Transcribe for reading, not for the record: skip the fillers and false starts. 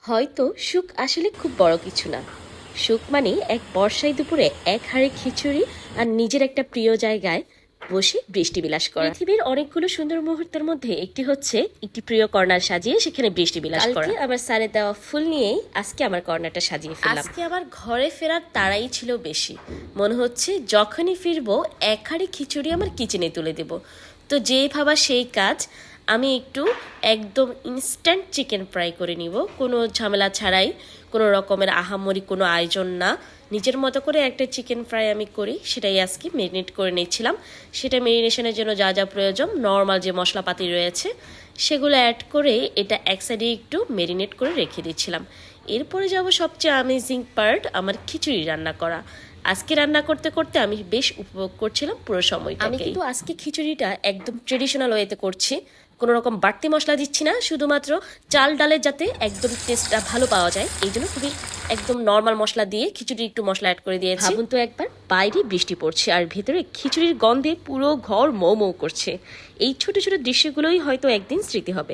হয়তো সুখ আসলে খুব বড় কিছু না। সুখ মানে এক বর্ষায় দুপুরে এক হাঁড়ি খিচুড়ি আর নিজের একটা প্রিয় জায়গায় বসে বৃষ্টি বিলাস করা। পৃথিবীর অনেকগুলো সুন্দর মুহূর্তের মধ্যে একটি হচ্ছে একটি প্রিয় কর্নার সাজিয়ে সেখানে বৃষ্টি বিলাস করা। আমার স্যারের দেওয়া ফুল নিয়েই আজকে আমার কর্নারটা সাজিয়ে ফেললাম। আজকে আমার ঘরে ফেরার তাড়াই ছিল বেশি। মনে হচ্ছে যখনই ফিরবো এক হাঁড়ি খিচুড়ি আমার কিচেনে তুলে দেব। তো যেই ভাবা সেই কাজ। আমি একটু একদম ইনস্ট্যান্ট চিকেন ফ্রাই করে নিব, কোনো ঝামেলা ছাড়াই, কোনো রকমের আহামরি কোনো আয়োজন না। নিজের মতো করে একটা চিকেন ফ্রাই আমি করি, সেটাই আজকে ম্যারিনেট করে নিচ্ছিলাম। সেটা ম্যারিনেশনের জন্য যা যা প্রয়োজন, নর্মাল যে মশলাপাতি রয়েছে সেগুলো অ্যাড করে এটা এক সাইডে একটু ম্যারিনেট করে রেখে দিচ্ছিলাম। এরপরে যাব সবচেয়ে অ্যামেজিং পার্ট, আমার খিচুড়ি রান্না করা। আজকে রান্না করতে করতে আমি বেশ উপভোগ করছিলাম পুরো সময়টা। আমি কিন্তু আজকে খিচুড়িটা একদম ট্রেডিশনাল ওয়েতে করছি, কোনো রকম বাড়তি মশলা দিচ্ছি না, শুধুমাত্র চাল ডালের যাতে একদম টেস্টটা ভালো পাওয়া যায় এই জন্য খুবই একদম নর্মাল মশলা দিয়ে খিচুড়ি একটু মশলা অ্যাড করে দিয়েছি। ভাবুন তো একবার, বাইরে বৃষ্টি পড়ছে আর ভেতরে খিচুড়ির গন্ধে পুরো ঘর মৌ মৌ করছে। এই ছোট ছোট দৃশ্যগুলোই হয়তো একদিন স্মৃতি হবে।